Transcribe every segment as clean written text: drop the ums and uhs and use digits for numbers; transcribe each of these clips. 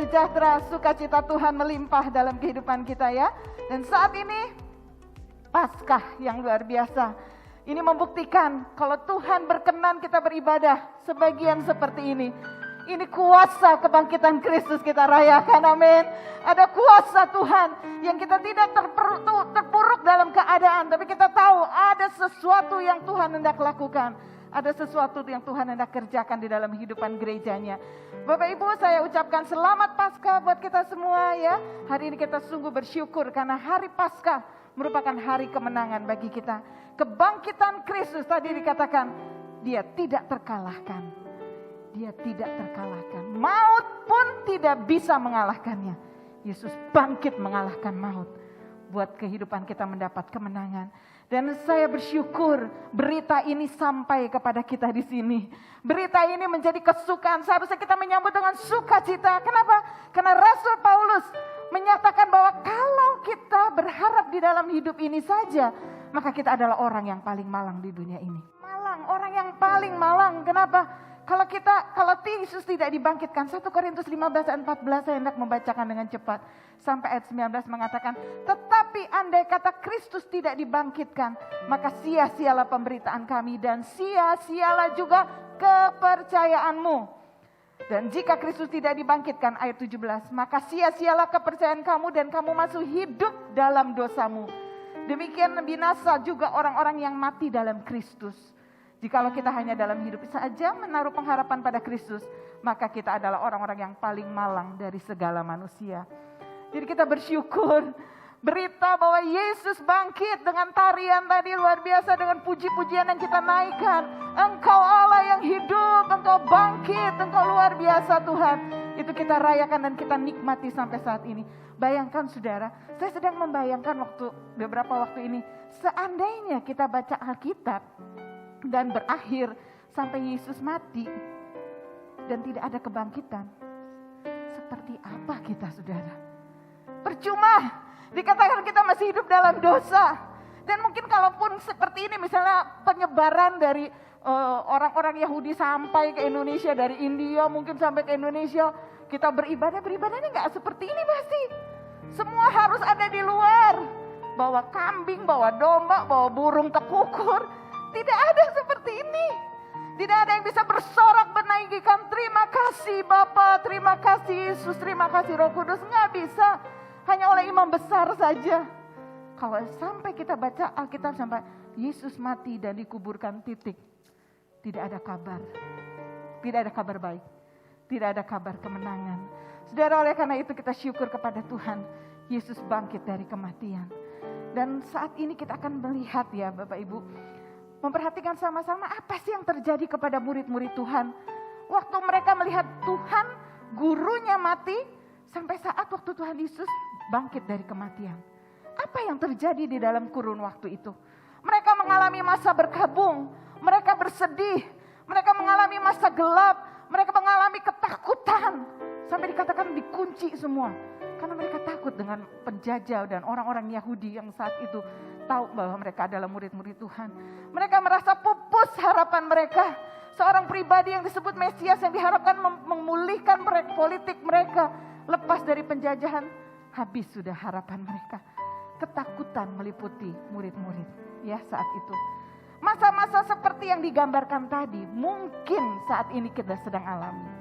sejahtera, sukacita Tuhan melimpah dalam kehidupan kita ya. Dan saat ini Paskah yang luar biasa. Ini membuktikan kalau Tuhan berkenan kita beribadah sebagian seperti ini. Ini kuasa kebangkitan Kristus kita rayakan, amin. Ada kuasa Tuhan yang kita tidak terpuruk dalam keadaan, tapi kita tahu ada sesuatu yang Tuhan hendak lakukan. Ada sesuatu yang Tuhan hendak kerjakan di dalam kehidupan gerejanya. Bapak Ibu, saya ucapkan selamat Paskah buat kita semua ya. Hari ini kita sungguh bersyukur karena hari Paskah merupakan hari kemenangan bagi kita. Kebangkitan Kristus tadi dikatakan, dia tidak terkalahkan. Dia tidak terkalahkan. Maut pun tidak bisa mengalahkannya. Yesus bangkit mengalahkan maut. Buat kehidupan kita mendapat kemenangan. Dan saya bersyukur berita ini sampai kepada kita di sini. Berita ini menjadi kesukaan. Seharusnya kita menyambut dengan sukacita. Kenapa? Karena Rasul Paulus menyatakan bahwa kalau kita berharap di dalam hidup ini saja, maka kita adalah orang yang paling malang di dunia ini. Malang, orang yang paling malang. Kenapa? Kalau Yesus tidak dibangkitkan, 1 Korintus 15 ayat 14 saya hendak membacakan dengan cepat. Sampai ayat 19 mengatakan, tetapi andai kata Kristus tidak dibangkitkan, maka sia-sialah pemberitaan kami dan sia-sialah juga kepercayaanmu. Dan jika Kristus tidak dibangkitkan, ayat 17, maka sia-sialah kepercayaan kamu dan kamu masih hidup dalam dosamu. Demikian binasa juga orang-orang yang mati dalam Kristus. Jikalau kita hanya dalam hidup saja menaruh pengharapan pada Kristus, maka kita adalah orang-orang yang paling malang dari segala manusia. Jadi kita bersyukur berita bahwa Yesus bangkit dengan tarian tadi luar biasa, dengan puji-pujian yang kita naikkan. Engkau Allah yang hidup, Engkau bangkit, Engkau luar biasa Tuhan. Itu kita rayakan dan kita nikmati sampai saat ini. Bayangkan saudara, saya sedang membayangkan beberapa waktu ini, seandainya kita baca Alkitab dan berakhir sampai Yesus mati dan tidak ada kebangkitan, seperti apa kita saudara? Percuma, dikatakan kita masih hidup dalam dosa. Dan mungkin kalaupun seperti ini, misalnya penyebaran dari orang-orang Yahudi sampai ke Indonesia, dari India mungkin sampai ke Indonesia, kita beribadahnya nggak seperti ini pasti. Semua harus ada di luar, bawa kambing, bawa domba, bawa burung tekukur. Tidak ada seperti ini. Tidak ada yang bisa bersorak menaikkan terima kasih Bapa, terima kasih Yesus, terima kasih Roh Kudus. Nggak bisa. Hanya oleh imam besar saja. Kalau sampai kita baca Alkitab sampai Yesus mati dan dikuburkan titik. Tidak ada kabar. Tidak ada kabar baik. Tidak ada kabar kemenangan. Saudara, oleh karena itu kita syukur kepada Tuhan. Yesus bangkit dari kematian. Dan saat ini kita akan melihat ya Bapak Ibu. Memperhatikan sama-sama apa sih yang terjadi kepada murid-murid Tuhan. Waktu mereka melihat Tuhan, gurunya mati, sampai saat waktu Tuhan Yesus bangkit dari kematian. Apa yang terjadi di dalam kurun waktu itu? Mereka mengalami masa berkabung, mereka bersedih, mereka mengalami masa gelap, mereka mengalami ketakutan. Sampai dikatakan dikunci semua. Karena mereka takut dengan penjajah dan orang-orang Yahudi yang saat itu tahu bahwa mereka adalah murid-murid Tuhan. Mereka merasa pupus harapan mereka. Seorang pribadi yang disebut Mesias yang diharapkan memulihkan politik mereka. Lepas dari penjajahan, habis sudah harapan mereka. Ketakutan meliputi murid-murid ya saat itu. Masa-masa seperti yang digambarkan tadi mungkin saat ini kita sedang alami.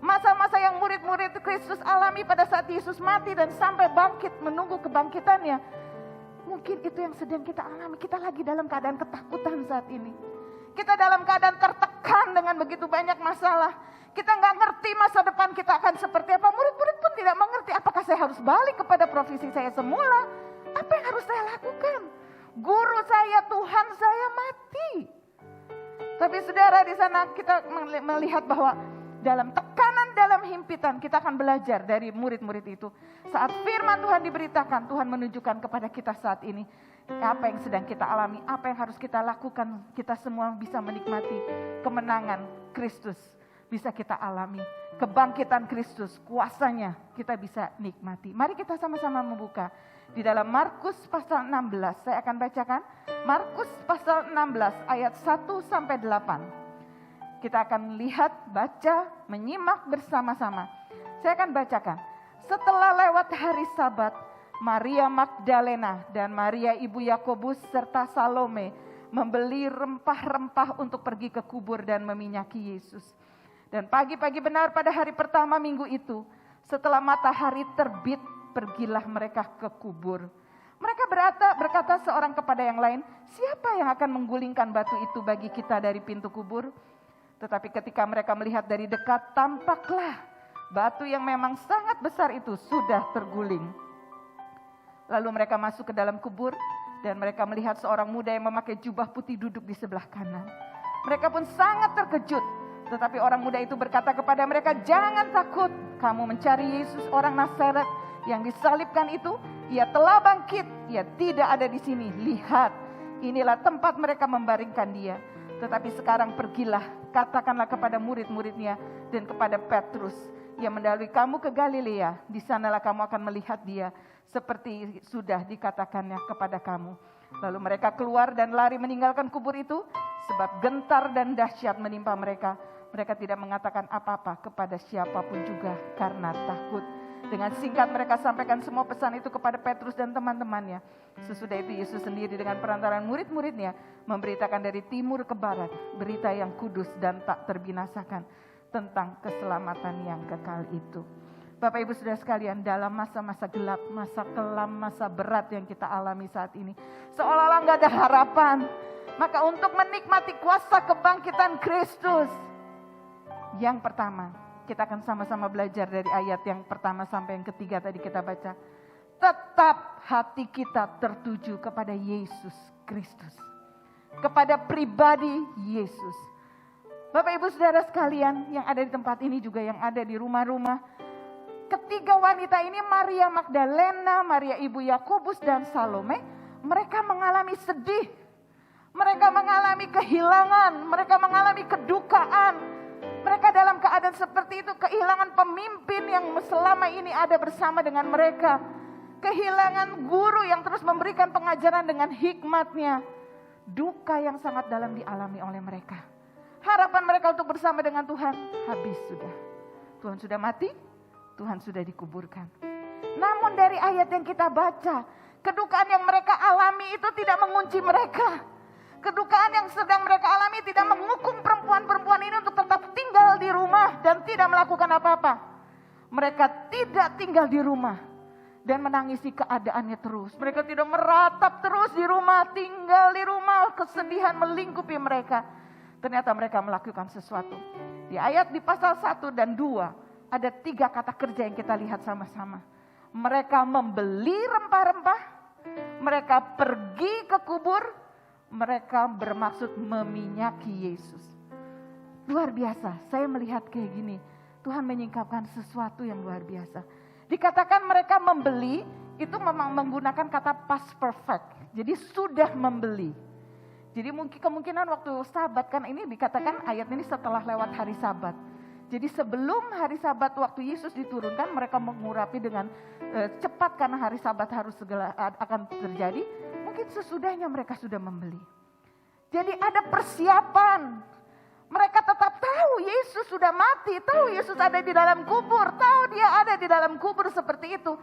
Masa-masa yang murid-murid Kristus alami pada saat Yesus mati dan sampai bangkit menunggu kebangkitannya. Mungkin itu yang sedang kita alami. Kita lagi dalam keadaan ketakutan saat ini. Kita dalam keadaan tertekan dengan begitu banyak masalah. Kita nggak ngerti masa depan kita akan seperti apa. Murid-murid pun tidak mengerti apakah saya harus balik kepada profesi saya semula. Apa yang harus saya lakukan? Guru saya, Tuhan saya mati. Tapi saudara, di sana kita melihat bahwa dalam tekanan, dalam himpitan kita akan belajar dari murid-murid itu. Saat firman Tuhan diberitakan, Tuhan menunjukkan kepada kita saat ini apa yang sedang kita alami, apa yang harus kita lakukan. Kita semua bisa menikmati kemenangan Kristus, bisa kita alami kebangkitan Kristus, kuasanya kita bisa nikmati. Mari kita sama-sama membuka di dalam Markus pasal 16. Saya akan bacakan Markus pasal 16 ayat 1 sampai 8. Kita akan lihat, baca, menyimak bersama-sama. Saya akan bacakan. Setelah lewat hari Sabat, Maria Magdalena dan Maria ibu Yakobus serta Salome membeli rempah-rempah untuk pergi ke kubur dan meminyaki Yesus. Dan pagi-pagi benar pada hari pertama minggu itu, setelah matahari terbit, pergilah mereka ke kubur. Mereka berkata seorang kepada yang lain, siapa yang akan menggulingkan batu itu bagi kita dari pintu kubur? Tetapi ketika mereka melihat dari dekat, tampaklah batu yang memang sangat besar itu sudah terguling. Lalu mereka masuk ke dalam kubur dan mereka melihat seorang muda yang memakai jubah putih duduk di sebelah kanan. Mereka pun sangat terkejut. Tetapi orang muda itu berkata kepada mereka, jangan takut, kamu mencari Yesus orang Nazaret yang disalibkan itu. Ia telah bangkit, ia tidak ada di sini. Lihat, inilah tempat mereka membaringkan dia. Tetapi sekarang pergilah, katakanlah kepada murid-muridnya dan kepada Petrus, ia mendahului kamu ke Galilea, di sanalah kamu akan melihat dia seperti sudah dikatakannya kepada kamu. Lalu mereka keluar dan lari meninggalkan kubur itu, sebab gentar dan dahsyat menimpa mereka. Mereka tidak mengatakan apa-apa kepada siapapun juga karena takut. Dengan singkat mereka sampaikan semua pesan itu kepada Petrus dan teman-temannya. Sesudah itu Yesus sendiri dengan perantaraan murid-muridnya memberitakan dari timur ke barat berita yang kudus dan tak terbinasakan tentang keselamatan yang kekal itu. Bapak Ibu Saudara sekalian, dalam masa-masa gelap, masa kelam, masa berat yang kita alami saat ini, seolah-olah gak ada harapan. Maka untuk menikmati kuasa kebangkitan Kristus, yang pertama, kita akan sama-sama belajar dari ayat yang pertama sampai yang ketiga tadi kita baca. Tetap hati kita tertuju kepada Yesus Kristus, kepada pribadi Yesus. Bapak Ibu Saudara sekalian yang ada di tempat ini juga yang ada di rumah-rumah. Ketiga wanita ini, Maria Magdalena, Maria ibu Yakobus dan Salome, mereka mengalami sedih. Mereka mengalami kehilangan, mereka mengalami kedukaan. Mereka dalam keadaan seperti itu, kehilangan pemimpin yang selama ini ada bersama dengan mereka. Kehilangan guru yang terus memberikan pengajaran dengan hikmatnya. Duka yang sangat dalam dialami oleh mereka. Harapan mereka untuk bersama dengan Tuhan habis sudah. Tuhan sudah mati, Tuhan sudah dikuburkan. Namun dari ayat yang kita baca, kedukaan yang mereka alami itu tidak mengunci mereka. Kedukaan yang sedang mereka alami tidak menghukum perempuan-perempuan ini untuk tetap tinggal di rumah dan tidak melakukan apa-apa. Mereka tidak tinggal di rumah dan menangisi keadaannya terus. Mereka tidak meratap terus di rumah, tinggal di rumah, kesedihan melingkupi mereka. Ternyata mereka melakukan sesuatu. Di ayat di pasal 1 dan 2 ada 3 kata kerja yang kita lihat sama-sama. Mereka membeli rempah-rempah, mereka pergi ke kubur, mereka bermaksud meminyaki Yesus. Luar biasa, saya melihat kayak gini. Tuhan menyingkapkan sesuatu yang luar biasa. Dikatakan mereka membeli, itu memang menggunakan kata past perfect. Jadi sudah membeli. Jadi mungkin kemungkinan waktu Sabat kan ini dikatakan ayat ini setelah lewat hari Sabat. Jadi sebelum hari Sabat waktu Yesus diturunkan mereka mengurapi dengan cepat karena hari Sabat harus segera akan terjadi. Mungkin sesudahnya mereka sudah membeli. Jadi ada persiapan. Mereka tetap tahu Yesus sudah mati, tahu Yesus ada di dalam kubur, tahu dia ada di dalam kubur seperti itu.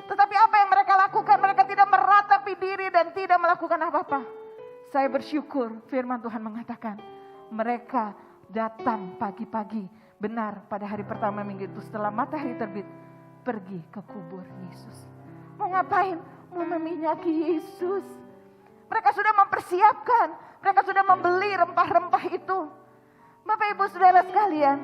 Tetapi apa yang mereka lakukan? Mereka tidak meratapi diri dan tidak melakukan apa-apa. Saya bersyukur firman Tuhan mengatakan mereka datang pagi-pagi benar pada hari pertama minggu itu setelah matahari terbit pergi ke kubur Yesus. Mau ngapain? Mau meminyaki Yesus. Mereka sudah mempersiapkan, mereka sudah membeli rempah-rempah itu. Bapak Ibu Saudara sekalian,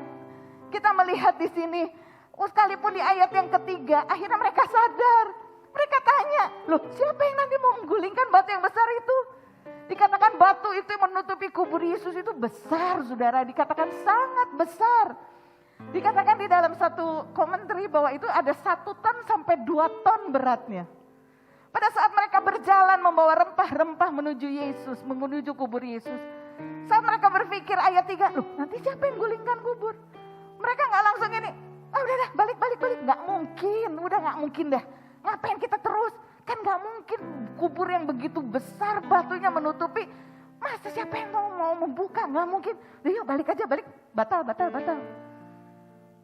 kita melihat di sini, sekalipun di ayat yang ketiga, akhirnya mereka sadar. Mereka tanya, loh siapa yang nanti mau menggulingkan batu yang besar itu? Dikatakan batu itu yang menutupi kubur Yesus itu besar, saudara. Dikatakan sangat besar. Dikatakan di dalam satu komentari bahwa itu ada 1 ton sampai 2 ton beratnya. Pada saat mereka berjalan membawa rempah-rempah menuju Yesus, menuju kubur Yesus. Saat mereka berpikir ayat 3, loh nanti siapa yang gulingkan kubur? Mereka gak langsung ini, udah dah balik. Gak mungkin, udah gak mungkin dah. Ngapain kita terus? Kan gak mungkin kubur yang begitu besar batunya menutupi. Masa siapa yang mau membuka? Gak mungkin. Yuk balik aja, batal.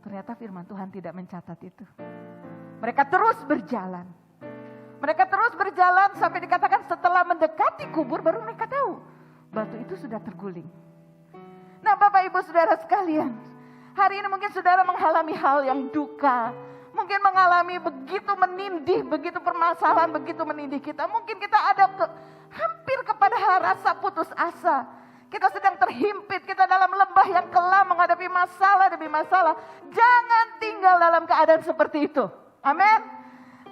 Ternyata firman Tuhan tidak mencatat itu. Mereka terus berjalan. Mereka terus berjalan sampai dikatakan setelah mendekati kubur baru mereka tahu batu itu sudah terguling. Nah Bapak Ibu Saudara sekalian, hari ini mungkin saudara mengalami hal yang duka. Mungkin mengalami begitu menindih, begitu permasalahan, begitu menindih kita. Mungkin kita ada hampir kepada rasa putus asa. Kita sedang terhimpit, kita dalam lembah yang kelam menghadapi masalah demi masalah. Jangan tinggal dalam keadaan seperti itu. Amin.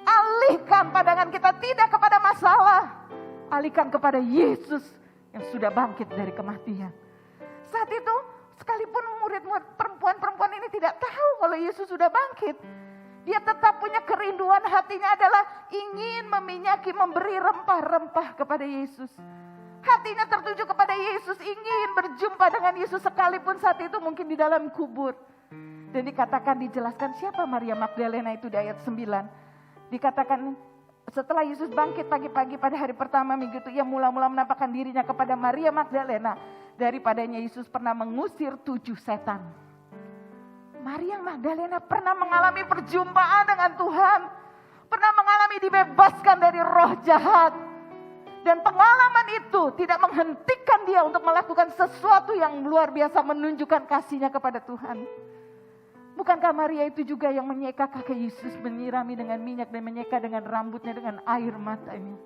Alihkan pandangan kita tidak kepada masalah. Alihkan kepada Yesus yang sudah bangkit dari kematian. Saat itu sekalipun murid-murid perempuan-perempuan ini tidak tahu kalau Yesus sudah bangkit. Dia tetap punya kerinduan, hatinya adalah ingin meminyaki, memberi rempah-rempah kepada Yesus. Hatinya tertuju kepada Yesus, ingin berjumpa dengan Yesus sekalipun saat itu mungkin di dalam kubur. Dan dikatakan, dijelaskan siapa Maria Magdalena itu di ayat 9. Dikatakan setelah Yesus bangkit pagi-pagi pada hari pertama minggu itu, ia mula-mula menampakkan dirinya kepada Maria Magdalena. Daripadanya Yesus pernah mengusir 7 setan. Maria Magdalena pernah mengalami perjumpaan dengan Tuhan. Pernah mengalami dibebaskan dari roh jahat. Dan pengalaman itu tidak menghentikan dia untuk melakukan sesuatu yang luar biasa, menunjukkan kasihnya kepada Tuhan. Bukankah Maria itu juga yang menyeka kaki Yesus, menyirami dengan minyak dan menyeka dengan rambutnya dengan air matanya.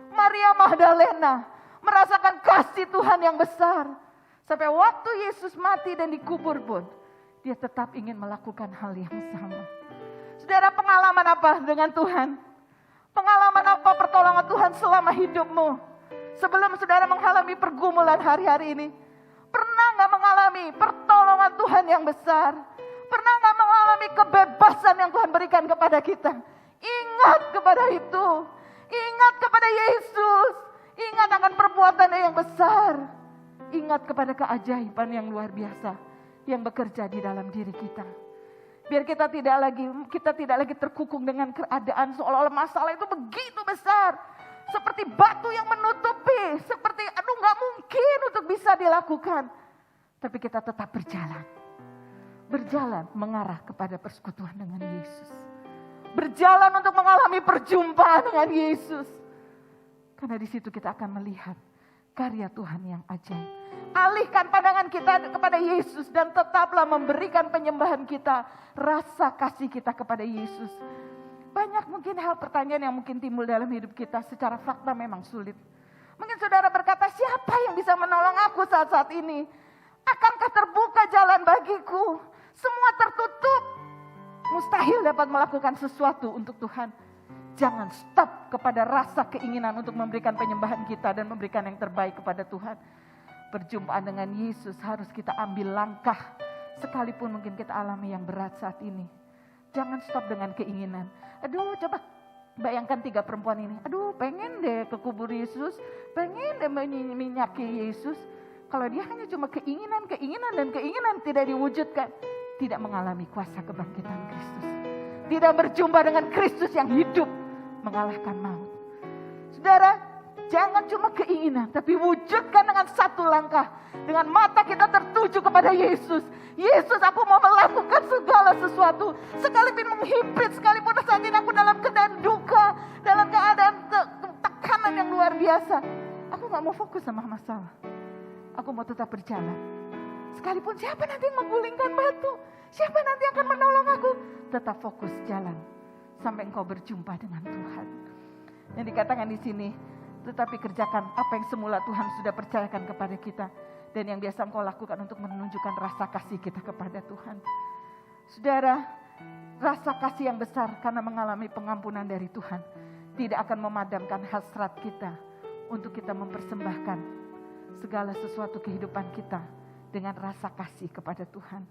Maria Magdalena merasakan kasih Tuhan yang besar. Sampai waktu Yesus mati dan dikubur pun, dia tetap ingin melakukan hal yang sama. Saudara, pengalaman apa dengan Tuhan? Pengalaman apa pertolongan Tuhan selama hidupmu? Sebelum saudara mengalami pergumulan hari-hari ini, pernah gak mengalami pertolongan Tuhan yang besar? Pernah gak mengalami kebebasan yang Tuhan berikan kepada kita? Ingat kepada itu. Ingat kepada Yesus. Ingat akan perbuatannya yang besar. Ingat kepada keajaiban yang luar biasa yang bekerja di dalam diri kita. Biar kita tidak lagi terkukung dengan keadaan seolah-olah masalah itu begitu besar. Seperti batu yang menutupi. Seperti gak mungkin untuk bisa dilakukan. Tapi kita tetap berjalan. Berjalan mengarah kepada persekutuan dengan Yesus. Berjalan untuk mengalami perjumpaan dengan Yesus. Karena di situ kita akan melihat karya Tuhan yang ajaib. Alihkan pandangan kita kepada Yesus dan tetaplah memberikan penyembahan kita, rasa kasih kita kepada Yesus. Banyak mungkin hal pertanyaan yang mungkin timbul dalam hidup kita secara fakta memang sulit. Mungkin saudara berkata, siapa yang bisa menolong aku saat-saat ini? Akankah terbuka jalan bagiku? Semua tertutup. Mustahil dapat melakukan sesuatu untuk Tuhan. Jangan stop kepada rasa keinginan untuk memberikan penyembahan kita dan memberikan yang terbaik kepada Tuhan. Perjumpaan dengan Yesus harus kita ambil langkah. Sekalipun mungkin kita alami yang berat saat ini. Jangan stop dengan keinginan. Aduh, coba bayangkan 3 perempuan ini. Aduh, pengen deh ke kubur Yesus. Pengen deh meminyaki Yesus. Kalau dia hanya cuma keinginan dan keinginan tidak diwujudkan. Tidak mengalami kuasa kebangkitan Kristus. Tidak berjumpa dengan Kristus yang hidup mengalahkan maut. Saudara, jangan cuma keinginan, tapi wujudkan dengan satu langkah. Dengan mata kita tertuju kepada Yesus. Yesus, aku mau melakukan segala sesuatu. Sekalipun menghimpit, sekalipun saat ini aku dalam keadaan duka, dalam keadaan tekanan yang luar biasa. Aku gak mau fokus sama masalah. Aku mau tetap berjalan. Sekalipun siapa nanti yang menggulingkan batu, siapa nanti akan menolong aku. Tetap fokus jalan sampai engkau berjumpa dengan Tuhan. Yang dikatakan di sini, tetapi kerjakan apa yang semula Tuhan sudah percayakan kepada kita. Dan yang biasa engkau lakukan untuk menunjukkan rasa kasih kita kepada Tuhan. Saudara, rasa kasih yang besar karena mengalami pengampunan dari Tuhan tidak akan memadamkan hasrat kita untuk kita mempersembahkan segala sesuatu kehidupan kita dengan rasa kasih kepada Tuhan.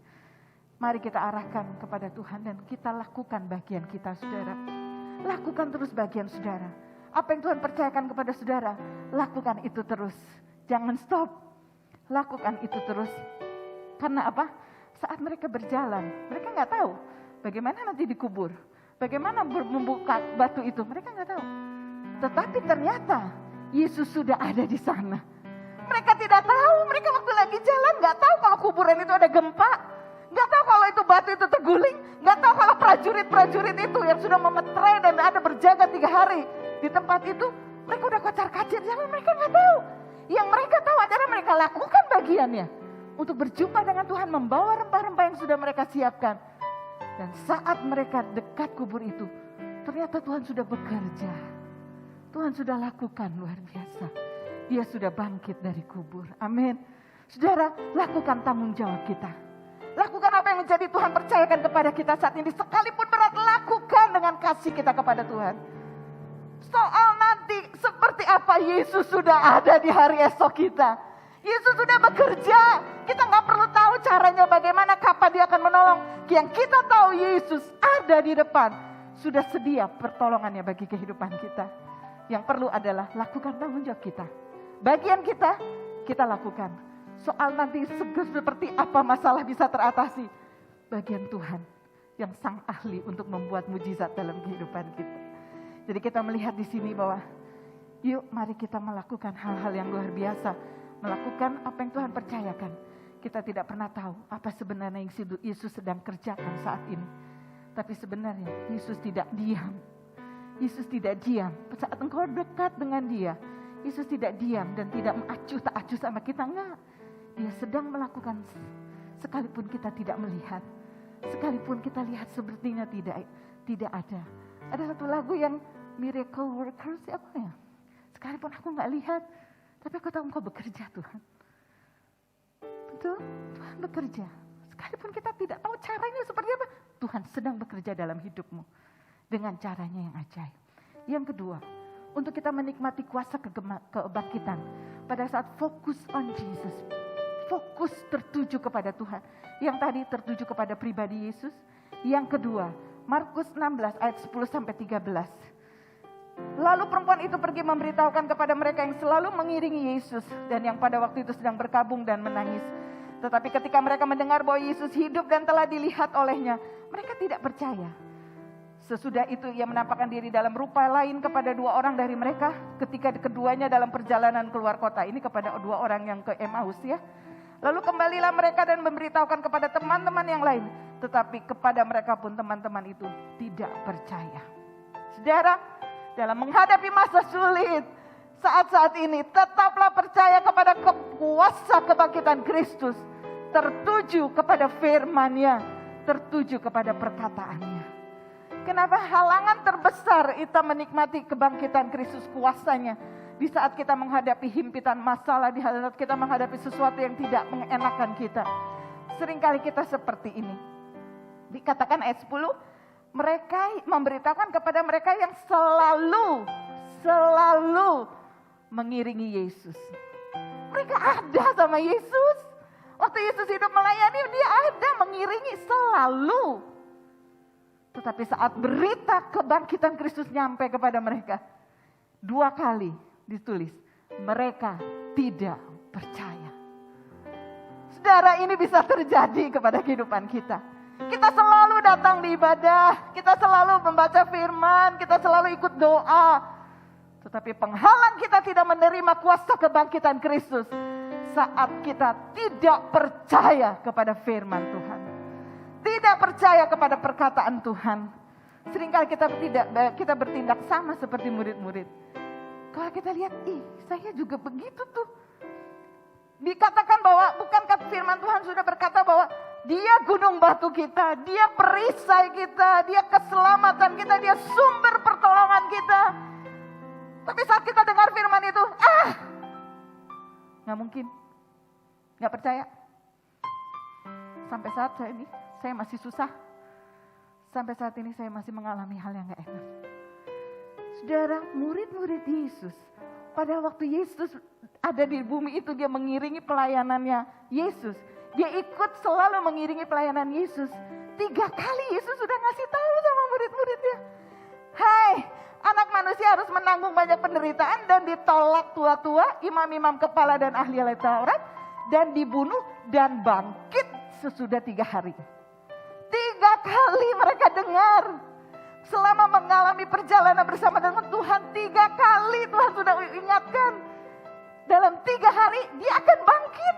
Mari kita arahkan kepada Tuhan dan kita lakukan bagian kita, saudara. Lakukan terus bagian saudara. Apa yang Tuhan percayakan kepada saudara, lakukan itu terus. Jangan stop. Lakukan itu terus. Karena apa? Saat mereka berjalan, mereka nggak tahu bagaimana nanti dikubur. Bagaimana membuka batu itu, mereka nggak tahu. Tetapi ternyata Yesus sudah ada di sana. Mereka tidak tahu, mereka waktu lagi jalan nggak tahu kalau kuburan itu ada gempa. Gak tahu kalau itu batu itu terguling. Gak tahu kalau prajurit-prajurit itu yang sudah memeterai dan ada berjaga 3 hari di tempat itu, mereka udah kocar-kacir. Jangan mereka gak tahu. Yang mereka tahu adalah mereka lakukan bagiannya untuk berjumpa dengan Tuhan, membawa rempah-rempah yang sudah mereka siapkan. Dan saat mereka dekat kubur itu, ternyata Tuhan sudah bekerja. Tuhan sudah lakukan luar biasa. Dia sudah bangkit dari kubur. Amin. Saudara, lakukan tanggung jawab kita. Lakukan apa yang menjadi Tuhan percayakan kepada kita saat ini. Sekalipun berat, lakukan dengan kasih kita kepada Tuhan. Soal nanti seperti apa Yesus sudah ada di hari esok kita. Yesus sudah bekerja. Kita gak perlu tahu caranya bagaimana, kapan dia akan menolong. Yang kita tahu Yesus ada di depan. Sudah sedia pertolongannya bagi kehidupan kita. Yang perlu adalah lakukan tanggung jawab kita. Bagian kita, kita lakukan. Soal nanti seperti apa masalah bisa teratasi. Bagian Tuhan yang sang ahli untuk membuat mujizat dalam kehidupan kita. Jadi kita melihat di sini bahwa yuk mari kita melakukan hal-hal yang luar biasa. Melakukan apa yang Tuhan percayakan. Kita tidak pernah tahu apa sebenarnya yang Yesus sedang kerjakan saat ini. Tapi sebenarnya Yesus tidak diam. Yesus tidak diam. Saat engkau dekat dengan dia, Yesus tidak diam dan tidak mengacuh tak acuh sama kita. Enggak. Dia sedang melakukan sekalipun kita tidak melihat. Sekalipun kita lihat sepertinya tidak ada. Ada satu lagu yang Miracle Workers, apa ya? Sekalipun aku gak lihat, tapi aku tahu engkau bekerja Tuhan. Betul? Tuhan bekerja. Sekalipun kita tidak tahu caranya seperti apa, Tuhan sedang bekerja dalam hidupmu. Dengan caranya yang ajaib. Yang kedua, untuk kita menikmati kuasa kebangkitan. Pada saat fokus on Jesus. Fokus tertuju kepada Tuhan. Yang tadi tertuju kepada pribadi Yesus. Yang kedua, Markus 16 ayat 10-13. Lalu perempuan itu pergi memberitahukan kepada mereka yang selalu mengiringi Yesus. Dan yang pada waktu itu sedang berkabung dan menangis. Tetapi ketika mereka mendengar bahwa Yesus hidup dan telah dilihat olehnya, mereka tidak percaya. Sesudah itu ia menampakkan diri dalam rupa lain kepada 2 orang dari mereka. Ketika keduanya dalam perjalanan keluar kota. Ini kepada 2 orang yang ke Emmaus ya. Lalu kembalilah mereka dan memberitahukan kepada teman-teman yang lain. Tetapi kepada mereka pun teman-teman itu tidak percaya. Saudara, dalam menghadapi masa sulit saat-saat ini, tetaplah percaya kepada kuasa kebangkitan Kristus. Tertuju kepada firman-Nya, tertuju kepada perkataannya. Kenapa halangan terbesar kita menikmati kebangkitan Kristus, kuasanya? Di saat kita menghadapi himpitan masalah, di saat kita menghadapi sesuatu yang tidak mengenakan kita. Seringkali kita seperti ini. Dikatakan ayat 10, mereka memberitakan kepada mereka yang selalu mengiringi Yesus. Mereka ada sama Yesus. Waktu Yesus hidup melayani, dia ada mengiringi selalu. Tetapi saat berita kebangkitan Kristus nyampe kepada mereka, 2 kali ditulis, mereka tidak percaya. Saudara, ini bisa terjadi kepada kehidupan kita. Kita selalu datang di ibadah, kita selalu membaca firman, kita selalu ikut doa. Tetapi penghalang kita tidak menerima kuasa kebangkitan Kristus saat kita tidak percaya kepada firman Tuhan. Tidak percaya kepada perkataan Tuhan. Seringkali kita bertindak sama seperti murid-murid. Kalau kita lihat, saya juga begitu tuh. Dikatakan bahwa, bukankah firman Tuhan sudah berkata bahwa dia gunung batu kita, dia perisai kita, dia keselamatan kita, dia sumber pertolongan kita. Tapi saat kita dengar firman itu, gak mungkin, gak percaya. Sampai saat saya masih susah. Sampai saat ini saya masih mengalami hal yang gak enak. Saudara, murid-murid Yesus, pada waktu Yesus ada di bumi itu, dia mengiringi pelayanannya Yesus. Dia ikut selalu mengiringi pelayanan Yesus. 3 kali Yesus sudah ngasih tahu sama murid-muridnya. Hai, anak manusia harus menanggung banyak penderitaan dan ditolak tua-tua, imam-imam kepala dan ahli Taurat, dan dibunuh dan bangkit sesudah 3 hari. 3 kali mereka dengar. Selama mengalami perjalanan bersama dengan Tuhan, 3 kali Tuhan sudah ingatkan. Dalam 3 hari dia akan bangkit.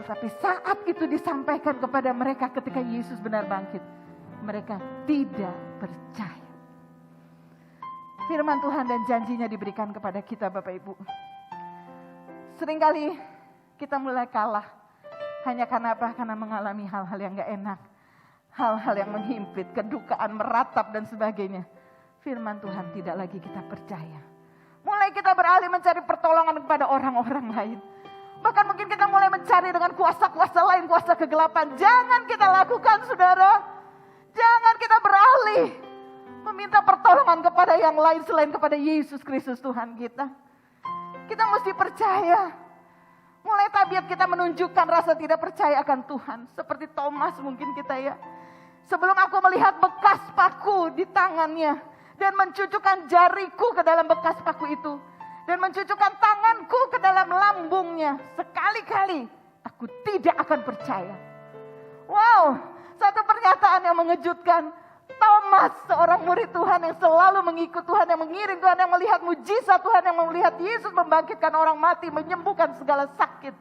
Tetapi saat itu disampaikan kepada mereka ketika Yesus benar bangkit, mereka tidak percaya. Firman Tuhan dan janjinya diberikan kepada kita Bapak Ibu. Seringkali kita mulai kalah. Hanya karena apa? Karena mengalami hal-hal yang gak enak. Hal-hal yang menghimpit, kedukaan, meratap dan sebagainya. Firman Tuhan tidak lagi kita percaya. Mulai kita beralih mencari pertolongan kepada orang-orang lain. Bahkan mungkin kita mulai mencari dengan kuasa-kuasa lain, kuasa kegelapan. Jangan kita lakukan saudara. Jangan kita beralih meminta pertolongan kepada yang lain selain kepada Yesus Kristus Tuhan kita. Kita mesti percaya. Mulai tabiat kita menunjukkan rasa tidak percaya akan Tuhan. Seperti Thomas mungkin kita ya. Sebelum aku melihat bekas paku di tangannya. Dan mencucukkan jariku ke dalam bekas paku itu. Dan mencucukkan tanganku ke dalam lambungnya. Sekali-kali aku tidak akan percaya. Wow, satu pernyataan yang mengejutkan. Thomas, seorang murid Tuhan yang selalu mengikut Tuhan, yang mengiring Tuhan, yang melihat mujizat Tuhan, yang melihat Yesus membangkitkan orang mati, menyembuhkan segala sakit.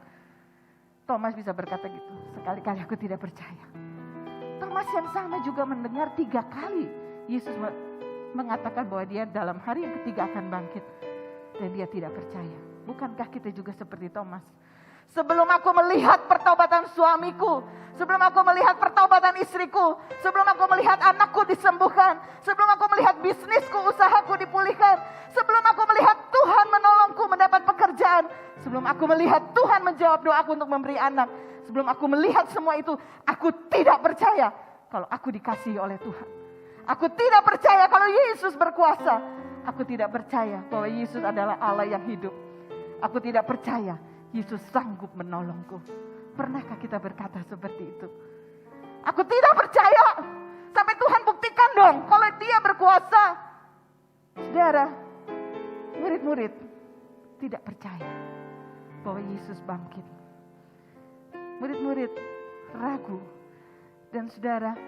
Thomas bisa berkata gitu, sekali-kali aku tidak percaya. Thomas yang sama juga mendengar 3 kali Yesus mengatakan bahwa dia dalam hari yang ketiga akan bangkit. Dan dia tidak percaya. Bukankah kita juga seperti Thomas? Sebelum aku melihat pertobatan suamiku, sebelum aku melihat pertobatan istriku, sebelum aku melihat anakku disembuhkan, sebelum aku melihat bisnisku, usahaku dipulihkan, sebelum aku melihat Tuhan menolongku mendapat pekerjaan, sebelum aku melihat Tuhan menjawab doaku untuk memberi anak, sebelum aku melihat semua itu, aku tidak percaya kalau aku dikasihi oleh Tuhan. Aku tidak percaya kalau Yesus berkuasa. Aku tidak percaya bahwa Yesus adalah Allah yang hidup. Aku tidak percaya Yesus sanggup menolongku. Pernahkah kita berkata seperti itu? Aku tidak percaya. Sampai Tuhan buktikan dong kalau dia berkuasa. Saudara, murid-murid tidak percaya bahwa Yesus bangkit. Murid-murid ragu. Dan saudara,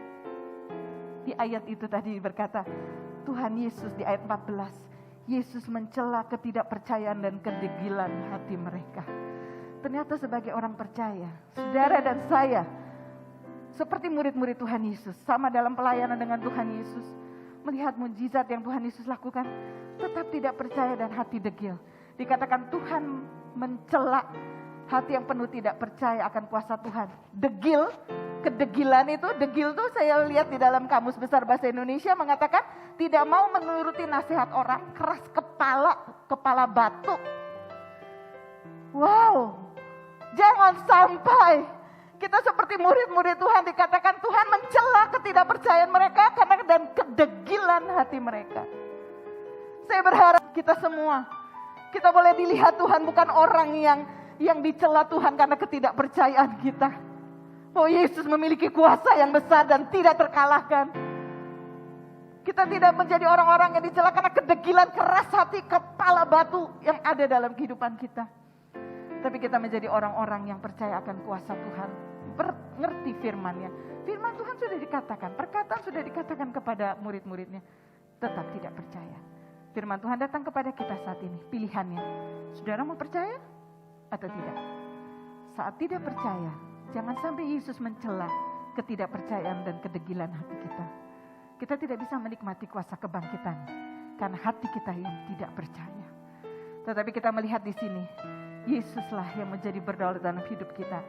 di ayat itu tadi berkata, Tuhan Yesus di ayat 14, Yesus mencela ketidakpercayaan dan kedegilan hati mereka. Ternyata sebagai orang percaya, saudara dan saya, seperti murid-murid Tuhan Yesus, sama dalam pelayanan dengan Tuhan Yesus, melihat mujizat yang Tuhan Yesus lakukan, tetap tidak percaya dan hati degil. Dikatakan Tuhan mencela hati yang penuh tidak percaya akan kuasa Tuhan. Degil, kedegilan itu, degil tuh saya lihat di dalam Kamus Besar Bahasa Indonesia mengatakan tidak mau menuruti nasihat orang, keras kepala batu. Wow, jangan sampai kita seperti murid-murid Tuhan dikatakan Tuhan mencela ketidakpercayaan mereka karena dan kedegilan hati mereka. Saya berharap kita semua, kita boleh dilihat Tuhan bukan orang yang dicela Tuhan karena ketidakpercayaan kita. Oh, Yesus memiliki kuasa yang besar dan tidak terkalahkan. Kita tidak menjadi orang-orang yang dicela karena kedegilan keras hati kepala batu yang ada dalam kehidupan kita. Tapi kita menjadi orang-orang yang percaya akan kuasa Tuhan. Mengerti firman-Nya. Firman Tuhan sudah dikatakan, perkataan sudah dikatakan kepada murid-muridnya. Tetap tidak percaya. Firman Tuhan datang kepada kita saat ini. Pilihannya, saudara mau percaya atau tidak? Saat tidak percaya, jangan sampai Yesus mencela ketidakpercayaan dan kedegilan hati kita. Kita tidak bisa menikmati kuasa kebangkitan karena hati kita yang tidak percaya. Tetapi kita melihat di sini, Yesuslah yang menjadi berdaulat dalam hidup kita.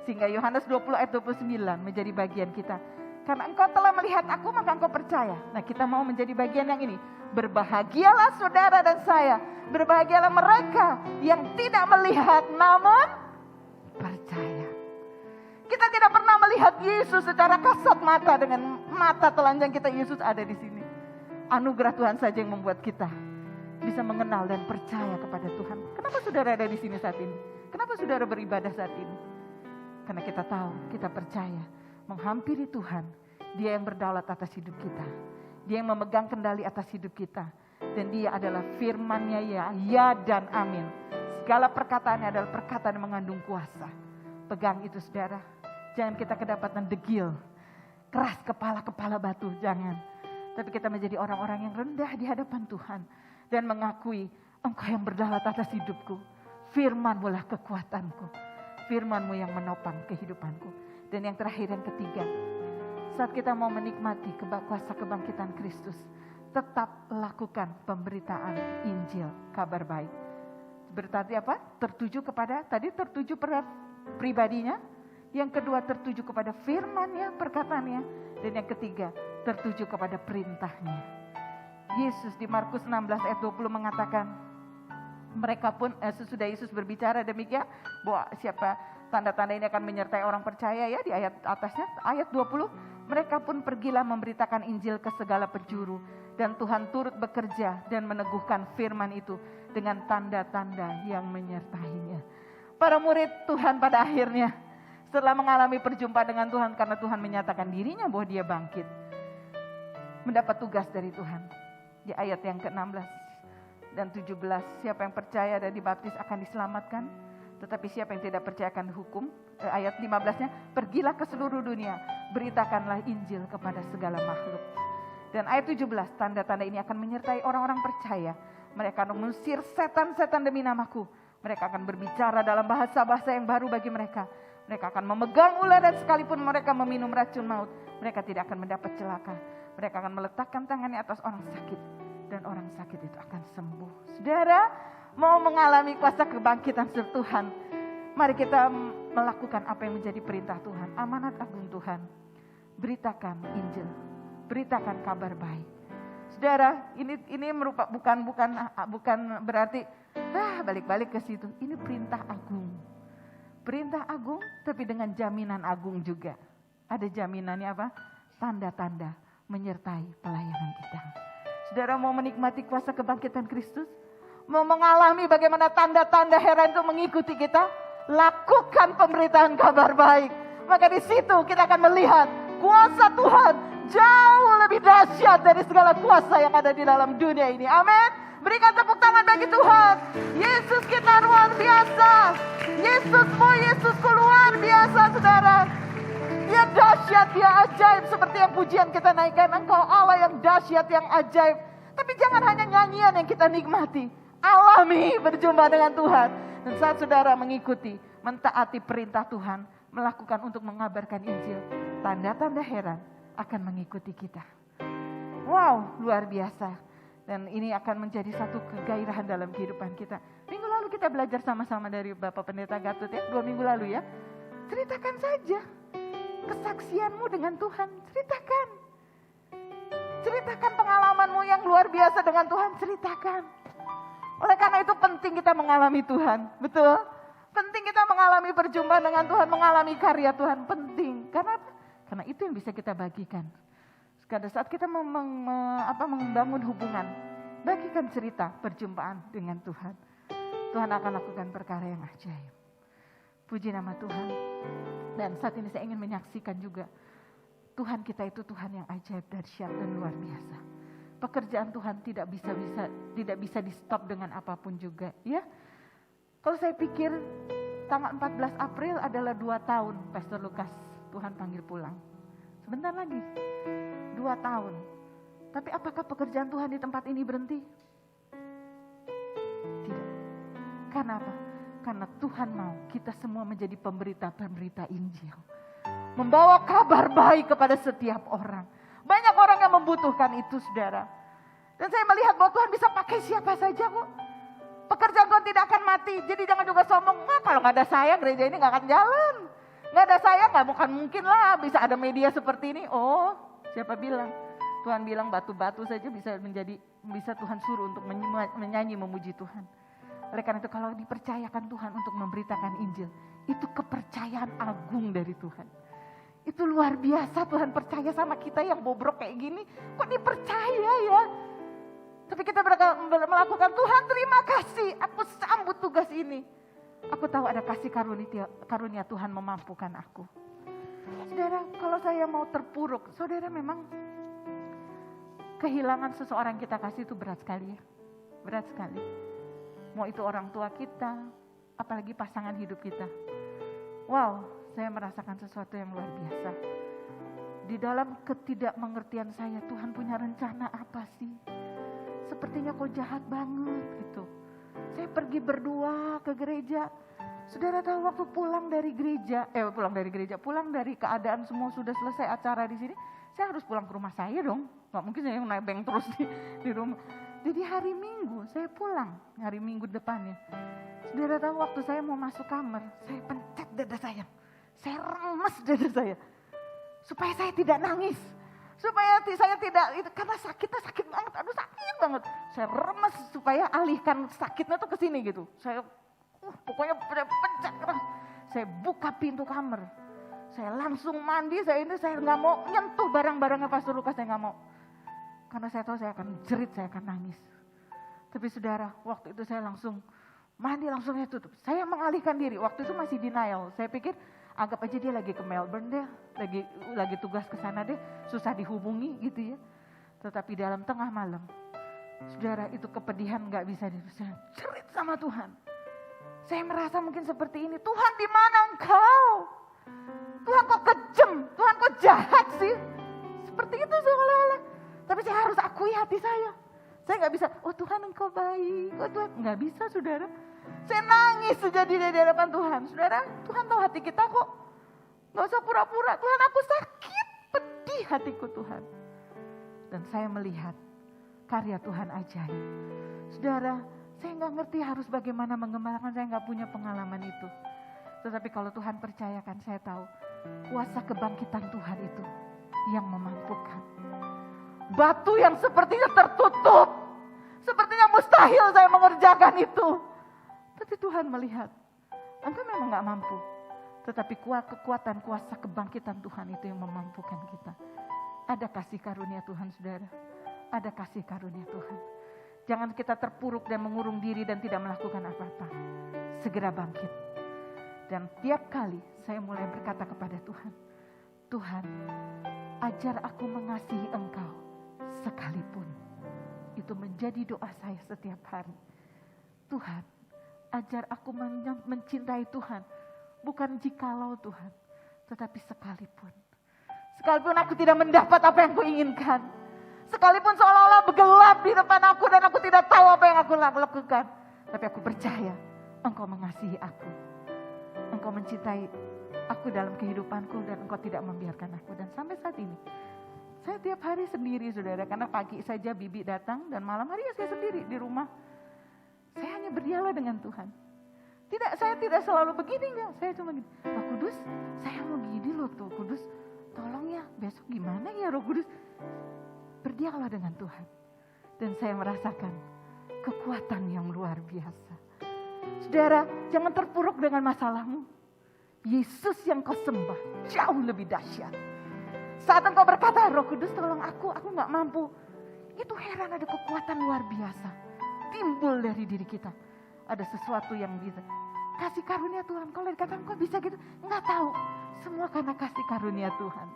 Sehingga Yohanes 20 ayat 29 menjadi bagian kita. Karena engkau telah melihat aku, maka engkau percaya. Nah, kita mau menjadi bagian yang ini. Berbahagialah saudara dan saya. Berbahagialah mereka yang tidak melihat namun percaya. Kita tidak pernah melihat Yesus secara kasat mata dengan mata telanjang kita. Yesus ada di sini. Anugerah Tuhan saja yang membuat kita bisa mengenal dan percaya kepada Tuhan. Kenapa saudara ada di sini saat ini? Kenapa saudara beribadah saat ini? Karena kita tahu, kita percaya menghampiri Tuhan. Dia yang berdaulat atas hidup kita. Dia yang memegang kendali atas hidup kita. Dan dia adalah firman-Nya ya dan amin. Segala perkataannya adalah perkataan yang mengandung kuasa. Pegang itu saudara. Jangan kita kedapatan degil, keras kepala batu, jangan. Tapi kita menjadi orang-orang yang rendah di hadapan Tuhan. Dan mengakui, engkau yang berdaulat atas hidupku. Firman-Mulah kekuatanku. firman-Mu yang menopang kehidupanku. Dan yang terakhir, yang ketiga, saat kita mau menikmati kuasa kebangkitan Kristus, tetap lakukan pemberitaan Injil, kabar baik. Berarti apa? Tertuju kepada, tadi tertuju pada pribadinya, yang kedua tertuju kepada firman-Nya, perkataannya, dan yang ketiga tertuju kepada perintahnya. Yesus di Markus 16 ayat 20 mengatakan, mereka pun sesudah Yesus berbicara demikian, bahwa siapa tanda-tanda ini akan menyertai orang percaya, ya di ayat atasnya, ayat 20, mereka pun pergilah memberitakan Injil ke segala penjuru, dan Tuhan turut bekerja dan meneguhkan firman itu dengan tanda-tanda yang menyertainya. Para murid Tuhan pada akhirnya setelah mengalami perjumpaan dengan Tuhan, karena Tuhan menyatakan dirinya bahwa dia bangkit, mendapat tugas dari Tuhan. Di ayat yang ke-16 dan 17, siapa yang percaya dan dibaptis akan diselamatkan, tetapi siapa yang tidak percaya akan dihukum. Ayat 15-nya, pergilah ke seluruh dunia, beritakanlah Injil kepada segala makhluk. Dan ayat 17, tanda-tanda ini akan menyertai orang-orang percaya. Mereka akan mengusir setan-setan demi namaku. Mereka akan berbicara dalam bahasa-bahasa yang baru bagi mereka. Mereka akan memegang ular, dan sekalipun mereka meminum racun maut, mereka tidak akan mendapat celaka. Mereka akan meletakkan tangannya atas orang sakit, dan orang sakit itu akan sembuh. Saudara, mau mengalami kuasa kebangkitan Tuhan, mari kita melakukan apa yang menjadi perintah Tuhan, amanat agung Tuhan. Beritakan Injil, beritakan kabar baik. Saudara, ini merupakan bukan berarti balik-balik ke situ. Ini perintah agung. Perintah agung, tapi dengan jaminan agung juga. Ada jaminannya apa? Tanda-tanda menyertai pelayanan kita. Saudara mau menikmati kuasa kebangkitan Kristus? Mau mengalami bagaimana tanda-tanda heran itu mengikuti kita? Lakukan pemberitaan kabar baik. Maka di situ kita akan melihat kuasa Tuhan jauh lebih dahsyat dari segala kuasa yang ada di dalam dunia ini. Amin. Berikan tepuk tangan bagi Tuhan. Yesus kita luar biasa. Yesusku luar biasa, saudara. Dia dahsyat, dia ajaib, seperti yang pujian kita naikkan. Engkau Allah yang dahsyat, yang ajaib. Tapi jangan hanya nyanyian yang kita nikmati. Alami berjumpa dengan Tuhan. Dan saat saudara mengikuti, mentaati perintah Tuhan, melakukan untuk mengabarkan Injil, tanda-tanda heran akan mengikuti kita. Wow, luar biasa. Dan ini akan menjadi satu kegairahan dalam kehidupan kita. Minggu lalu kita belajar sama-sama dari Bapak Pendeta Gatot ya, 2 minggu lalu ya. Ceritakan saja kesaksianmu dengan Tuhan, ceritakan. Ceritakan pengalamanmu yang luar biasa dengan Tuhan, ceritakan. Oleh karena itu penting kita mengalami Tuhan, betul? Penting kita mengalami perjumpaan dengan Tuhan, mengalami karya Tuhan, penting. Karena apa? Karena itu yang bisa kita bagikan. Pada saat kita membangun hubungan, bagikan cerita perjumpaan dengan Tuhan. Tuhan akan lakukan perkara yang ajaib. Puji nama Tuhan. Dan saat ini saya ingin menyaksikan juga, Tuhan kita itu Tuhan yang ajaib, dahsyat dan luar biasa. Pekerjaan Tuhan tidak bisa di stop dengan apapun juga, ya. Kalau saya pikir tanggal 14 April adalah 2 tahun Pastor Lukas Tuhan panggil pulang. Sebentar lagi 2 tahun. Tapi apakah pekerjaan Tuhan di tempat ini berhenti? Tidak. Karena apa? Karena Tuhan mau kita semua menjadi pemberita-pemberita Injil. Membawa kabar baik kepada setiap orang. Banyak orang yang membutuhkan itu, saudara. Dan saya melihat bahwa Tuhan bisa pakai siapa saja kok. Pekerjaan Tuhan tidak akan mati. Jadi jangan juga sombong. Nah, kalau gak ada saya gereja ini gak akan jalan. Gak ada saya gak mungkin lah bisa ada media seperti ini. Oh, siapa bilang? Tuhan bilang batu-batu saja bisa Tuhan suruh untuk menyanyi memuji Tuhan. Oleh karena itu kalau dipercayakan Tuhan untuk memberitakan Injil, itu kepercayaan agung dari Tuhan. Itu luar biasa, Tuhan percaya sama kita yang bobrok kayak gini. Kok dipercaya ya? Tapi kita melakukan, Tuhan terima kasih, aku sambut tugas ini. Aku tahu ada kasih karunia Tuhan memampukan aku. Saudara, kalau saya mau terpuruk, saudara memang kehilangan seseorang yang kita kasih itu berat sekali ya. Berat sekali. Mau itu orang tua kita, apalagi pasangan hidup kita. Wow, saya merasakan sesuatu yang luar biasa. Di dalam ketidakmengertian saya, Tuhan punya rencana apa sih? Sepertinya kok jahat banget gitu. Saya pergi berdua ke gereja. Saudara tahu waktu pulang dari keadaan semua sudah selesai acara di sini, saya harus pulang ke rumah saya dong. Nggak mungkin saya nebeng terus di rumah. Jadi hari Minggu saya pulang, hari Minggu depannya. Saudara tahu waktu saya mau masuk kamar, saya pencet dada saya remes dada saya. Supaya saya tidak nangis. Supaya saya tidak, karena sakitnya sakit banget, aduh sakit banget. Saya remes supaya alihkan sakitnya tuh ke sini gitu. Saya pokoknya pencet keras. Saya buka pintu kamar. Saya langsung mandi, saya nggak mau nyentuh barang-barangnya Pastor Lukas, saya nggak mau. Karena saya tahu saya akan jerit, saya akan nangis. Tapi saudara, waktu itu saya langsung mandi, langsung saya tutup. Saya mengalihkan diri, waktu itu masih denial. Saya pikir anggap aja dia lagi ke Melbourne deh, lagi tugas ke sana deh, susah dihubungi gitu ya. Tetapi dalam tengah malam, saudara itu kepedihan nggak bisa saya jerit sama Tuhan. Saya merasa mungkin seperti ini, Tuhan di mana Engkau? Tuhan kok kejam, Tuhan kok jahat sih? Seperti itu seolah-olah. Tapi saya harus akui hati saya. Saya nggak bisa, oh Tuhan Engkau baik, oh Tuhan, nggak bisa saudara. Saya nangis sejadi di hadapan Tuhan. Saudara, Tuhan tahu hati kita kok. Nggak usah pura-pura, Tuhan aku sakit, pedih hatiku Tuhan. Dan saya melihat karya Tuhan ajaib. Saudara, saya nggak ngerti harus bagaimana mengembalakan, saya nggak punya pengalaman itu. Tetapi kalau Tuhan percayakan, saya tahu kuasa kebangkitan Tuhan itu yang memampukan. Batu yang sepertinya tertutup, sepertinya mustahil saya mengerjakan itu. Tapi Tuhan melihat, engkau memang gak mampu. Tetapi kekuatan kuasa kebangkitan Tuhan itu yang memampukan kita. Ada kasih karunia Tuhan saudara. Ada kasih karunia Tuhan. Jangan kita terpuruk dan mengurung diri dan tidak melakukan apa-apa. Segera bangkit. Dan tiap kali saya mulai berkata kepada Tuhan, Tuhan, ajar aku mengasihi Engkau sekalipun. Itu menjadi doa saya setiap hari. Tuhan, ajar aku mencintai Tuhan. Bukan jikalau Tuhan, tetapi sekalipun. Sekalipun aku tidak mendapat apa yang kuinginkan. Sekalipun seolah-olah bergelap di depan aku dan aku tidak tahu apa yang aku lakukan. Tapi aku percaya Engkau mengasihi aku. Engkau mencintai aku dalam kehidupanku dan Engkau tidak membiarkan aku. Dan sampai saat ini, saya tiap hari sendiri saudara. Karena pagi saja Bibi datang dan malam hari ya saya sendiri di rumah. Saya hanya berdialog dengan Tuhan. Saya tidak selalu begini enggak. Saya cuma gini, Roh Kudus saya mau gini loh Roh Kudus. Tolong ya besok gimana ya Roh Kudus. Berdialog dengan Tuhan. Dan saya merasakan kekuatan yang luar biasa. Saudara, jangan terpuruk dengan masalahmu. Yesus yang kau sembah jauh lebih dahsyat. Saat engkau berkata, Roh Kudus tolong aku gak mampu. Itu heran ada kekuatan luar biasa. Timbul dari diri kita. Ada sesuatu yang bisa. Kasih karunia Tuhan. Kalau dikatakan kok bisa gitu, gak tahu. Semua karena kasih karunia Tuhan.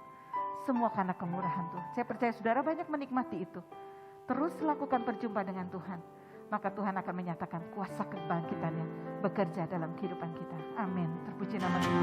Semua karena kemurahan Tuhan. Saya percaya saudara banyak menikmati itu. Terus lakukan perjumpaan dengan Tuhan. Maka Tuhan akan menyatakan kuasa kebangkitannya bekerja dalam kehidupan kita. Amin. Terpuji nama Tuhan.